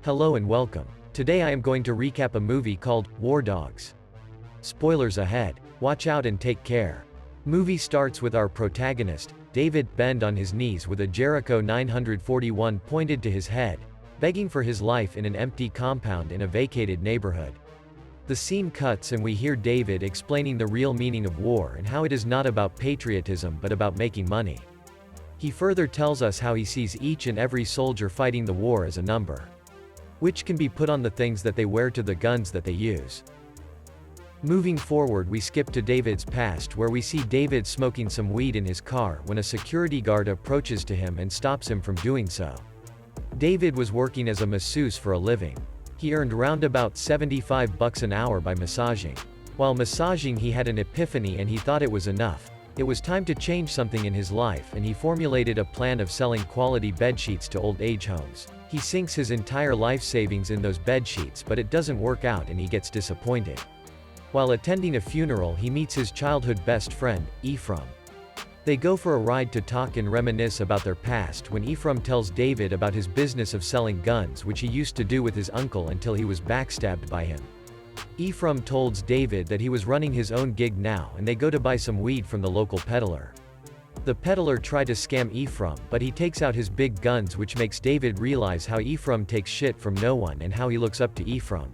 Hello and welcome. Today I am going to recap a movie called War Dogs. Spoilers ahead. Watch out and take care. Movie starts with our protagonist, David, bend on his knees with a Jericho 941 pointed to his head, begging for his life in an empty compound in a vacated neighborhood. The scene cuts and we hear David explaining the real meaning of war and how it is not about patriotism but about making money. He further tells us how he sees each and every soldier fighting the war as a number, which can be put on the things that they wear to the guns that they use. Moving forward, we skip to David's past where we see David smoking some weed in his car when a security guard approaches to him and stops him from doing so. David was working as a masseuse for a living. He earned round about $75 an hour by massaging. While massaging, he had an epiphany and he thought it was enough. It was time to change something in his life, and he formulated a plan of selling quality bedsheets to old age homes. He sinks his entire life savings in those bedsheets, but it doesn't work out and he gets disappointed. While attending a funeral, he meets his childhood best friend, Ephraim. They go for a ride to talk and reminisce about their past when Ephraim tells David about his business of selling guns, which he used to do with his uncle until he was backstabbed by him. Ephraim told David that he was running his own gig now, and they go to buy some weed from the local peddler. The peddler tried to scam Ephraim, but he takes out his big guns, which makes David realize how Ephraim takes shit from no one and how he looks up to Ephraim.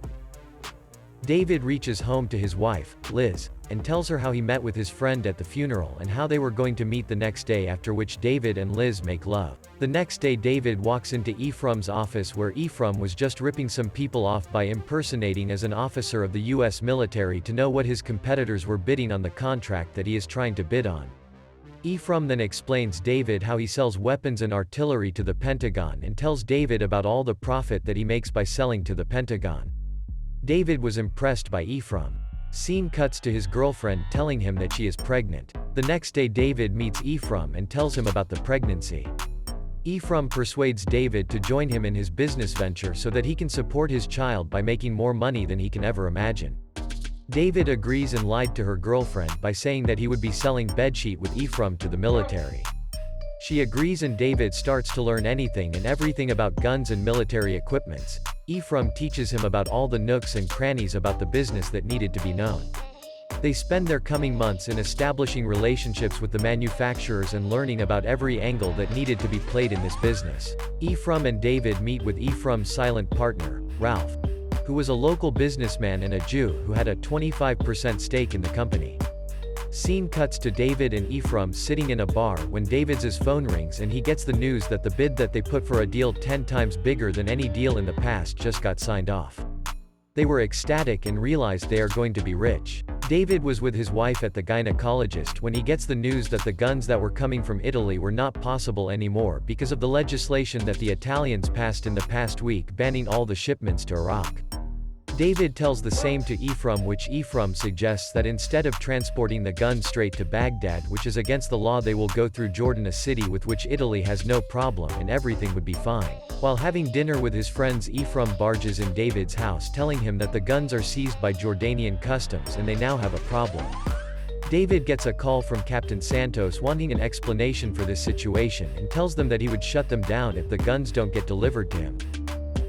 David reaches home to his wife, Liz, and tells her how he met with his friend at the funeral and how they were going to meet the next day, after which David and Liz make love. The next day, David walks into Ephraim's office where Ephraim was just ripping some people off by impersonating as an officer of the US military to know what his competitors were bidding on the contract that he is trying to bid on. Ephraim then explains David how he sells weapons and artillery to the Pentagon and tells David about all the profit that he makes by selling to the Pentagon. David was impressed by Ephraim. Scene cuts to his girlfriend telling him that she is pregnant. The next day, David meets Ephraim and tells him about the pregnancy. Ephraim persuades David to join him in his business venture so that he can support his child by making more money than he can ever imagine. David agrees and lied to her girlfriend by saying that he would be selling bedsheet with Ephraim to the military. She agrees and David starts to learn anything and everything about guns and military equipments. Ephraim teaches him about all the nooks and crannies about the business that needed to be known. They spend their coming months in establishing relationships with the manufacturers and learning about every angle that needed to be played in this business. Ephraim and David meet with Ephraim's silent partner, Ralph, who was a local businessman and a Jew who had a 25% stake in the company. Scene cuts to David and Ephraim sitting in a bar when David's phone rings and he gets the news that the bid that they put for a deal 10 times bigger than any deal in the past just got signed off. They were ecstatic and realized they are going to be rich. David was with his wife at the gynecologist when he gets the news that the guns that were coming from Italy were not possible anymore because of the legislation that the Italians passed in the past week banning all the shipments to Iraq. David tells the same to Ephraim, which Ephraim suggests that instead of transporting the guns straight to Baghdad, which is against the law, they will go through Jordan, a city with which Italy has no problem, and everything would be fine. While having dinner with his friends, Ephraim barges in David's house telling him that the guns are seized by Jordanian customs and they now have a problem. David gets a call from Captain Santos wanting an explanation for this situation and tells them that he would shut them down if the guns don't get delivered to him.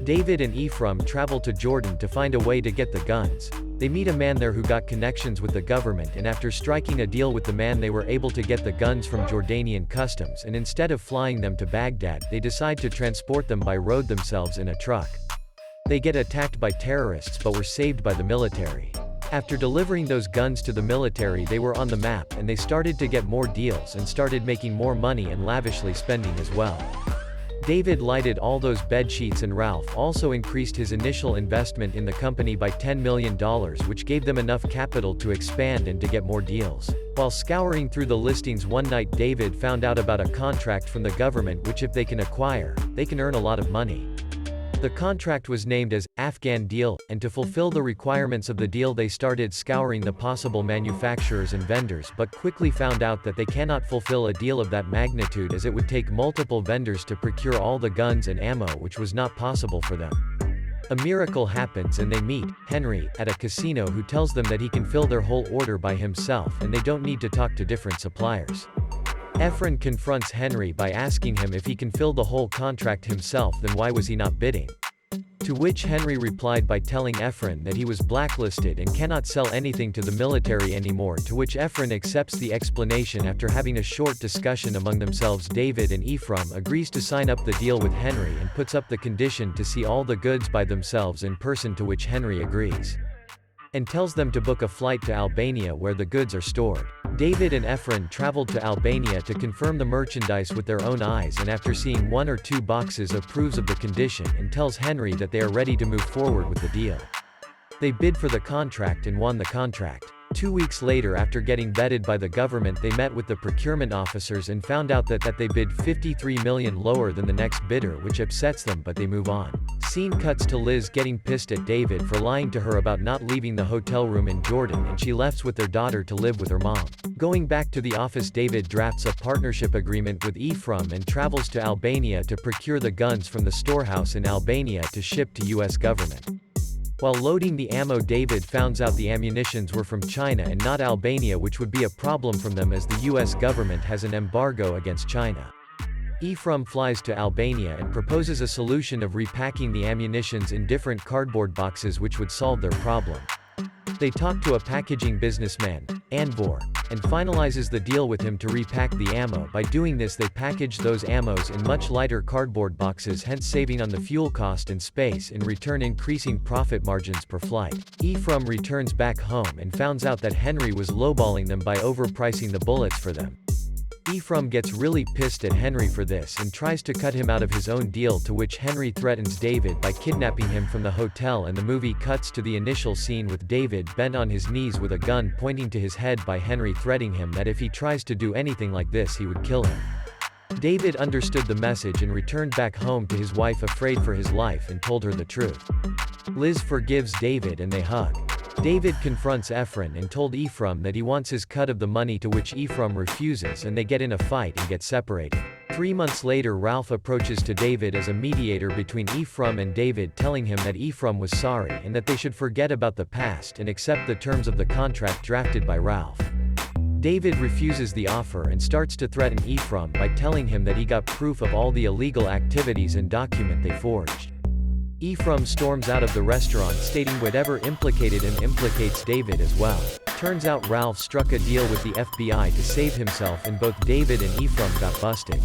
David and Ephraim travel to Jordan to find a way to get the guns. They meet a man there who got connections with the government, and after striking a deal with the man, they were able to get the guns from Jordanian customs, and instead of flying them to Baghdad, they decide to transport them by road themselves in a truck. They get attacked by terrorists but were saved by the military. After delivering those guns to the military, they were on the map and they started to get more deals and started making more money and lavishly spending as well. David lighted all those bed sheets and Ralph also increased his initial investment in the company by $10 million, which gave them enough capital to expand and to get more deals. While scouring through the listings one night, David found out about a contract from the government which if they can acquire, they can earn a lot of money. The contract was named as Afghan Deal, and to fulfill the requirements of the deal they started scouring the possible manufacturers and vendors, but quickly found out that they cannot fulfill a deal of that magnitude as it would take multiple vendors to procure all the guns and ammo, which was not possible for them. A miracle happens and they meet Henry at a casino, who tells them that he can fill their whole order by himself and they don't need to talk to different suppliers. Efren confronts Henry by asking him if he can fill the whole contract himself, then why was he not bidding? To which Henry replied by telling Ephron that he was blacklisted and cannot sell anything to the military anymore, to which Ephron accepts the explanation. After having a short discussion among themselves, David and Ephraim agrees to sign up the deal with Henry and puts up the condition to see all the goods by themselves in person, to which Henry agrees and tells them to book a flight to Albania where the goods are stored. David and Ephron traveled to Albania to confirm the merchandise with their own eyes, and after seeing 1 or 2 boxes approves of the condition and tells Henry that they are ready to move forward with the deal. They bid for the contract and won the contract. 2 weeks later, after getting vetted by the government, they met with the procurement officers and found out that they bid 53 million lower than the next bidder, which upsets them, but they move on. Scene cuts to Liz getting pissed at David for lying to her about not leaving the hotel room in Jordan, and she left with their daughter to live with her mom. Going back to the office, David drafts a partnership agreement with Ephraim and travels to Albania to procure the guns from the storehouse in Albania to ship to US government. While loading the ammo, David finds out the ammunitions were from China and not Albania, which would be a problem from them as the US government has an embargo against China. Ephraim flies to Albania and proposes a solution of repacking the ammunitions in different cardboard boxes, which would solve their problem. They talk to a packaging businessman, Anvor, and finalizes the deal with him to repack the ammo. By doing this, they package those ammos in much lighter cardboard boxes, hence saving on the fuel cost and space, in return increasing profit margins per flight. Ephraim returns back home and finds out that Henry was lowballing them by overpricing the bullets for them. Ephraim gets really pissed at Henry for this and tries to cut him out of his own deal, to which Henry threatens David by kidnapping him from the hotel, and the movie cuts to the initial scene with David bent on his knees with a gun pointing to his head, by Henry threatening him that if he tries to do anything like this he would kill him. David understood the message and returned back home to his wife afraid for his life and told her the truth. Liz forgives David and they hug. David confronts Ephron and told Ephraim that he wants his cut of the money, to which Ephraim refuses and they get in a fight and get separated. 3 months later, Ralph approaches to David as a mediator between Ephraim and David, telling him that Ephraim was sorry and that they should forget about the past and accept the terms of the contract drafted by Ralph. David refuses the offer and starts to threaten Ephraim by telling him that he got proof of all the illegal activities and document they forged. Ephraim storms out of the restaurant stating whatever implicated him implicates David as well. Turns out Ralph struck a deal with the FBI to save himself, and both David and Ephraim got busted.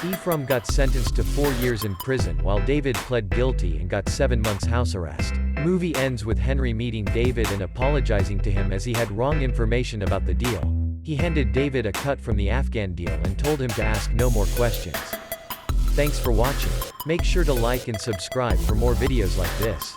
Ephraim got sentenced to 4 years in prison while David pled guilty and got 7 months house arrest. Movie ends with Henry meeting David and apologizing to him as he had wrong information about the deal. He handed David a cut from the Afghan deal and told him to ask no more questions. Thanks for watching. Make sure to like and subscribe for more videos like this.